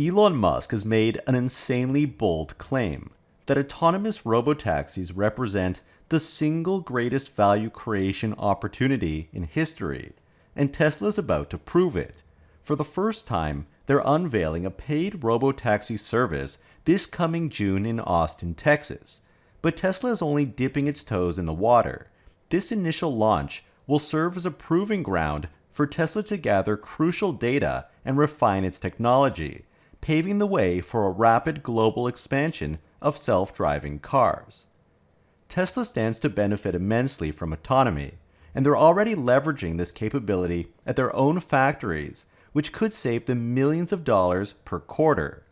Elon Musk has made an insanely bold claim that autonomous robotaxis represent the single greatest value creation opportunity in history, and Tesla is about to prove it. For the first time, they're unveiling a paid robotaxi service this coming June in Austin, Texas. But Tesla is only dipping its toes in the water. This initial launch will serve as a proving ground for Tesla to gather crucial data and refine its technology, paving the way for a rapid global expansion of self-driving cars. Tesla stands to benefit immensely from autonomy, and they're already leveraging this capability at their own factories, which could save them millions of dollars per quarter.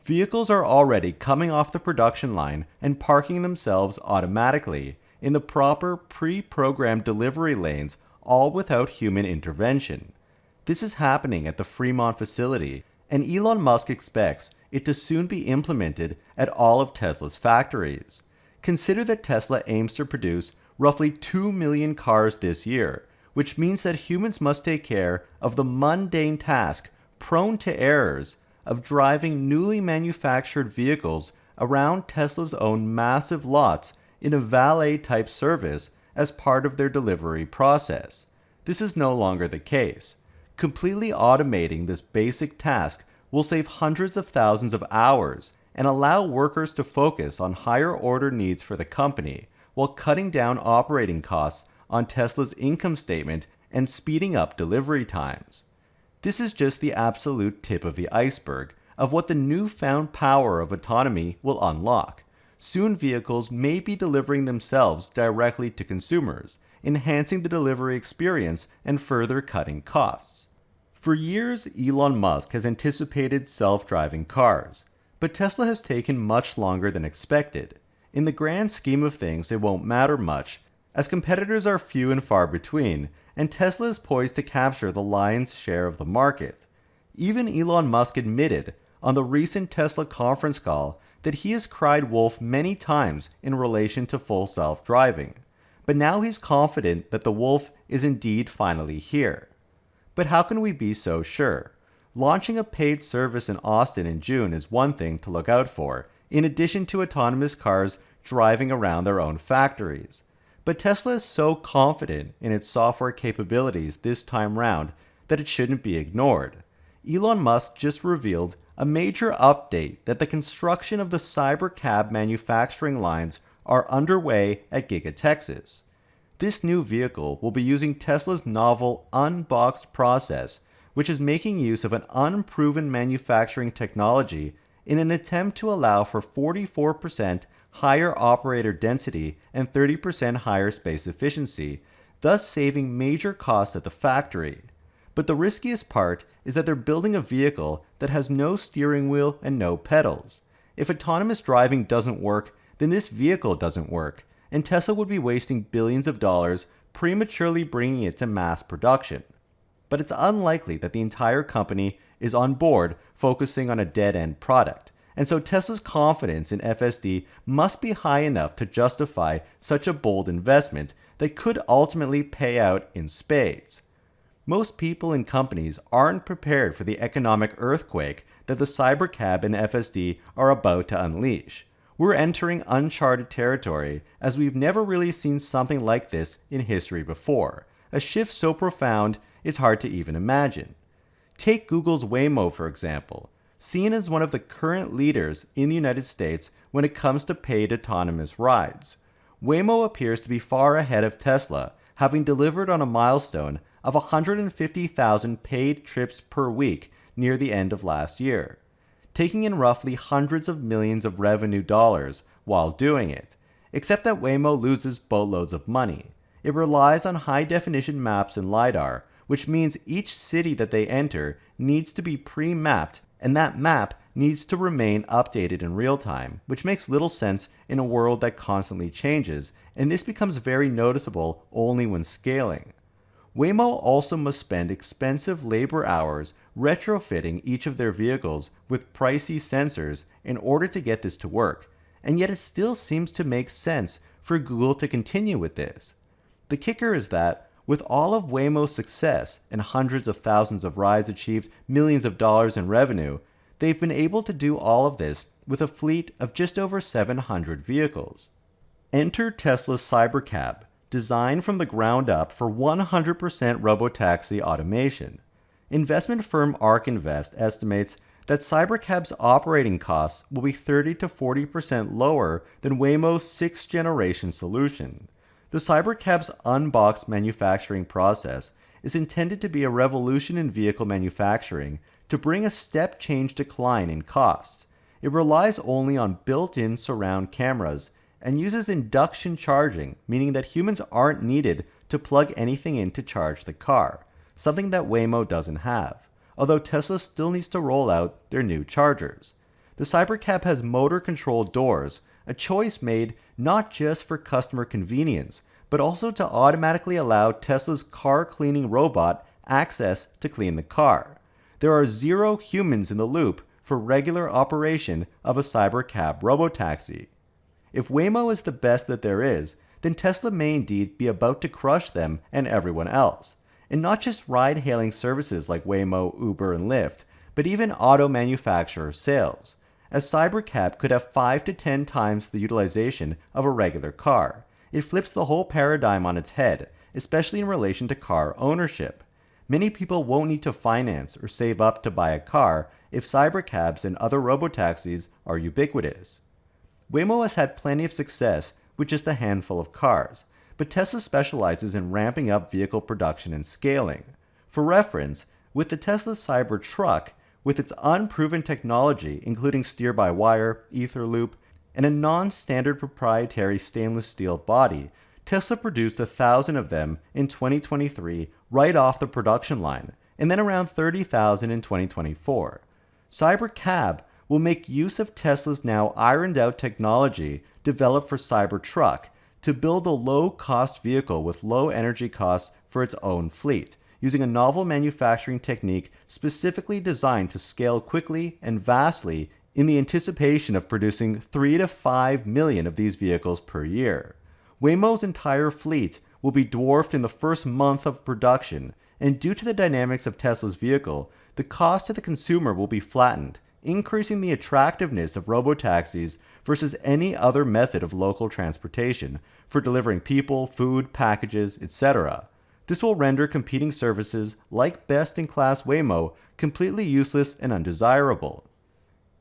Vehicles are already coming off the production line and parking themselves automatically in the proper pre-programmed delivery lanes, all without human intervention. This is happening at the Fremont facility, and Elon Musk expects it to soon be implemented at all of Tesla's factories. Consider that Tesla aims to produce roughly 2 million cars this year, which means that humans must take care of the mundane task, prone to errors, of driving newly manufactured vehicles around Tesla's own massive lots in a valet-type service as part of their delivery process. This is no longer the case. Completely automating this basic task will save hundreds of thousands of hours and allow workers to focus on higher order needs for the company while cutting down operating costs on Tesla's income statement and speeding up delivery times. This is just the absolute tip of the iceberg of what the newfound power of autonomy will unlock. Soon vehicles may be delivering themselves directly to consumers, enhancing the delivery experience and further cutting costs. For years, Elon Musk has anticipated self-driving cars, but Tesla has taken much longer than expected. In the grand scheme of things, it won't matter much, as competitors are few and far between, and Tesla is poised to capture the lion's share of the market. Even Elon Musk admitted on the recent Tesla conference call that he has cried wolf many times in relation to full self-driving, but now he's confident that the wolf is indeed finally here. But how can we be so sure? Launching a paid service in Austin in June is one thing to look out for, in addition to autonomous cars driving around their own factories. But Tesla is so confident in its software capabilities this time round that it shouldn't be ignored. Elon Musk just revealed a major update that the construction of the Cybercab manufacturing lines are underway at Giga Texas. This new vehicle will be using Tesla's novel unboxed process, which is making use of an unproven manufacturing technology in an attempt to allow for 44% higher operator density and 30% higher space efficiency, thus saving major costs at the factory. But the riskiest part is that they're building a vehicle that has no steering wheel and no pedals. If autonomous driving doesn't work, then this vehicle doesn't work, and Tesla would be wasting billions of dollars prematurely bringing it to mass production. But it's unlikely that the entire company is on board focusing on a dead-end product, and so Tesla's confidence in FSD must be high enough to justify such a bold investment that could ultimately pay out in spades. Most people and companies aren't prepared for the economic earthquake that the Cybercab and FSD are about to unleash. We're entering uncharted territory, as we've never really seen something like this in history before. A shift so profound, it's hard to even imagine. Take Google's Waymo, for example. Seen as one of the current leaders in the United States when it comes to paid autonomous rides, Waymo appears to be far ahead of Tesla, having delivered on a milestone of 150,000 paid trips per week near the end of last year, taking in roughly hundreds of millions of revenue dollars while doing it, except that Waymo loses boatloads of money. It relies on high-definition maps and LiDAR, which means each city that they enter needs to be pre-mapped, and that map needs to remain updated in real time, which makes little sense in a world that constantly changes, and this becomes very noticeable only when scaling. Waymo also must spend expensive labor hours retrofitting each of their vehicles with pricey sensors in order to get this to work, and yet it still seems to make sense for Google to continue with this. The kicker is that, with all of Waymo's success and hundreds of thousands of rides achieved millions of dollars in revenue, they've been able to do all of this with a fleet of just over 700 vehicles. Enter Tesla's Cybercab, designed from the ground up for 100% robotaxi automation. Investment firm ARK Invest estimates that Cybercab's operating costs will be 30 to 40% lower than Waymo's 6th-generation solution. The Cybercab's unboxed manufacturing process is intended to be a revolution in vehicle manufacturing to bring a step-change decline in costs. It relies only on built-in surround cameras and uses induction charging, meaning that humans aren't needed to plug anything in to charge the car, something that Waymo doesn't have, although Tesla still needs to roll out their new chargers. The Cybercab has motor-controlled doors, a choice made not just for customer convenience, but also to automatically allow Tesla's car-cleaning robot access to clean the car. There are 0 humans in the loop for regular operation of a Cybercab robotaxi. If Waymo is the best that there is, then Tesla may indeed be about to crush them and everyone else. And not just ride-hailing services like Waymo, Uber, and Lyft, but even auto manufacturer sales, as Cybercab could have 5 to 10 times the utilization of a regular car. It flips the whole paradigm on its head, especially in relation to car ownership. Many people won't need to finance or save up to buy a car if Cybercabs and other robotaxis are ubiquitous. Waymo has had plenty of success with just a handful of cars, but Tesla specializes in ramping up vehicle production and scaling. For reference, with the Tesla Cybertruck, with its unproven technology including steer-by-wire, ether loop, and a non-standard proprietary stainless steel body, Tesla produced 1,000 of them in 2023 right off the production line, and then around 30,000 in 2024. Cybercab will make use of Tesla's now ironed-out technology developed for Cybertruck to build a low-cost vehicle with low energy costs for its own fleet, using a novel manufacturing technique specifically designed to scale quickly and vastly in the anticipation of producing 3 to 5 million of these vehicles per year. Waymo's entire fleet will be dwarfed in the first month of production, and due to the dynamics of Tesla's vehicle, the cost to the consumer will be flattened, increasing the attractiveness of robotaxis versus any other method of local transportation for delivering people, food, packages, etc. This will render competing services like best-in-class Waymo completely useless and undesirable.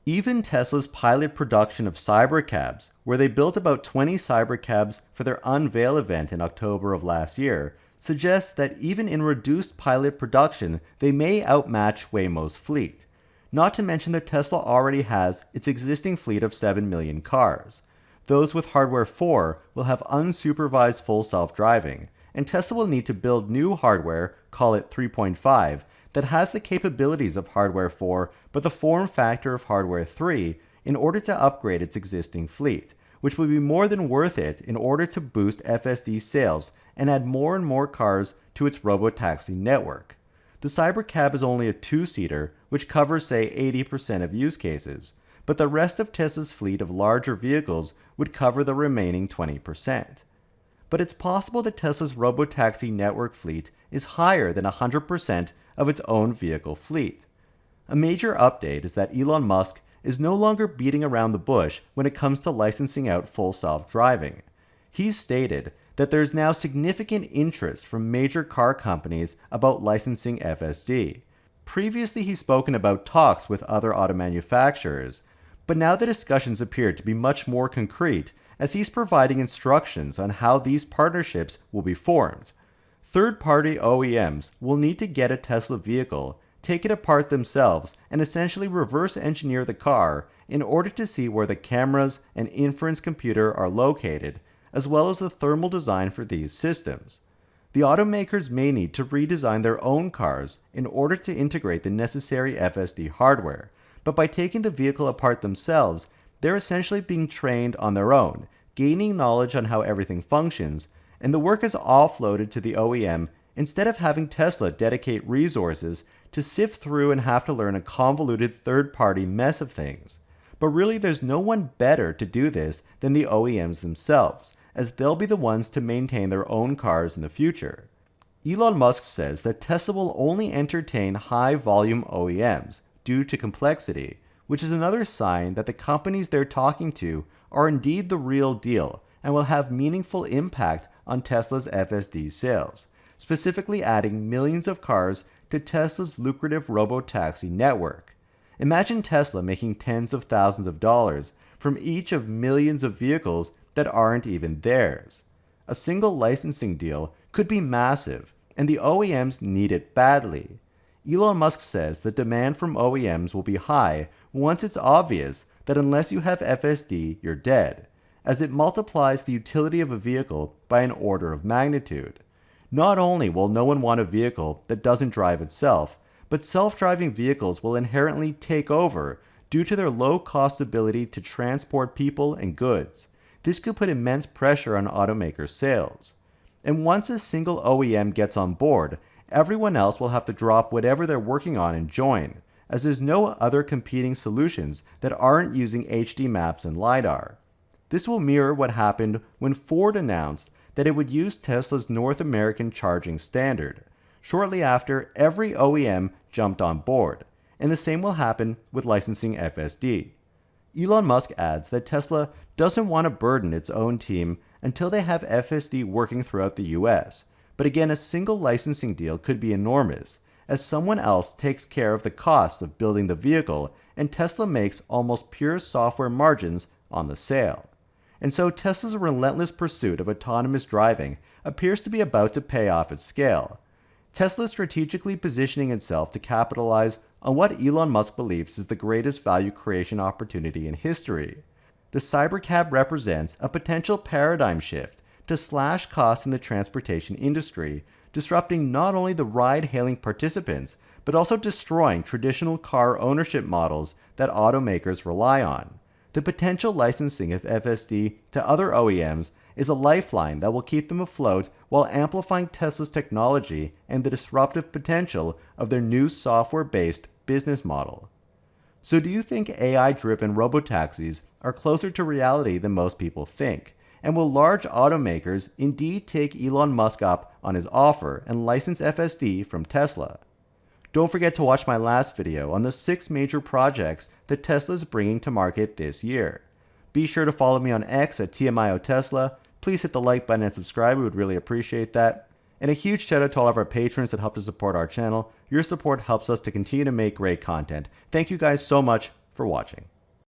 Even Tesla's pilot production of Cybercabs, where they built about 20 Cybercabs for their unveil event in October of last year, suggests that even in reduced pilot production, they may outmatch Waymo's fleet. Not to mention that Tesla already has its existing fleet of 7 million cars. Those with Hardware 4 will have unsupervised full self-driving, and Tesla will need to build new hardware, call it 3.5, that has the capabilities of Hardware 4 but the form factor of Hardware 3 in order to upgrade its existing fleet, which would be more than worth it in order to boost FSD sales and add more and more cars to its robotaxi network. The Cybercab is only a 2-seater, which covers say 80% of use cases, but the rest of Tesla's fleet of larger vehicles would cover the remaining 20%. But it's possible that Tesla's robotaxi network fleet is higher than 100% of its own vehicle fleet. A major update is that Elon Musk is no longer beating around the bush when it comes to licensing out full self-driving. He's stated that there's now significant interest from major car companies about licensing FSD. Previously, he's spoken about talks with other auto manufacturers, but now the discussions appear to be much more concrete as he's providing instructions on how these partnerships will be formed. Third-party OEMs will need to get a Tesla vehicle, take it apart themselves, and essentially reverse engineer the car in order to see where the cameras and inference computer are located, as well as the thermal design for these systems. The automakers may need to redesign their own cars in order to integrate the necessary FSD hardware, but by taking the vehicle apart themselves, they're essentially being trained on their own, gaining knowledge on how everything functions, and the work is offloaded to the OEM instead of having Tesla dedicate resources to sift through and have to learn a convoluted third-party mess of things. But really, there's no one better to do this than the OEMs themselves, as they'll be the ones to maintain their own cars in the future. Elon Musk says that Tesla will only entertain high-volume OEMs due to complexity, which is another sign that the companies they're talking to are indeed the real deal and will have meaningful impact on Tesla's FSD sales, specifically adding millions of cars to Tesla's lucrative Robotaxi network. Imagine Tesla making tens of thousands of dollars from each of millions of vehicles that aren't even theirs. A single licensing deal could be massive, and the OEMs need it badly. Elon Musk says the demand from OEMs will be high once it's obvious that unless you have FSD, you're dead, as it multiplies the utility of a vehicle by an order of magnitude. Not only will no one want a vehicle that doesn't drive itself, but self-driving vehicles will inherently take over due to their low-cost ability to transport people and goods. This could put immense pressure on automakers' sales. And once a single OEM gets on board, everyone else will have to drop whatever they're working on and join, as there's no other competing solutions that aren't using HD maps and LiDAR. This will mirror what happened when Ford announced that it would use Tesla's North American charging standard. Shortly after, every OEM jumped on board, and the same will happen with licensing FSD. Elon Musk adds that Tesla doesn't want to burden its own team until they have FSD working throughout the US, but again, a single licensing deal could be enormous, as someone else takes care of the costs of building the vehicle and Tesla makes almost pure software margins on the sale. And so Tesla's relentless pursuit of autonomous driving appears to be about to pay off at scale. Tesla is strategically positioning itself to capitalize on what Elon Musk believes is the greatest value creation opportunity in history. The Cybercab represents a potential paradigm shift to slash costs in the transportation industry, disrupting not only the ride-hailing participants, but also destroying traditional car ownership models that automakers rely on. The potential licensing of FSD to other OEMs is a lifeline that will keep them afloat while amplifying Tesla's technology and the disruptive potential of their new software-based business model. So do you think AI-driven robotaxis are closer to reality than most people think? And will large automakers indeed take Elon Musk up on his offer and license FSD from Tesla? Don't forget to watch my last video on the 6 major projects that Tesla is bringing to market this year. Be sure to follow me on X at TMIOTesla. Please hit the like button and subscribe, we would really appreciate that. And a huge shout out to all of our patrons that help to support our channel. Your support helps us to continue to make great content. Thank you guys so much for watching.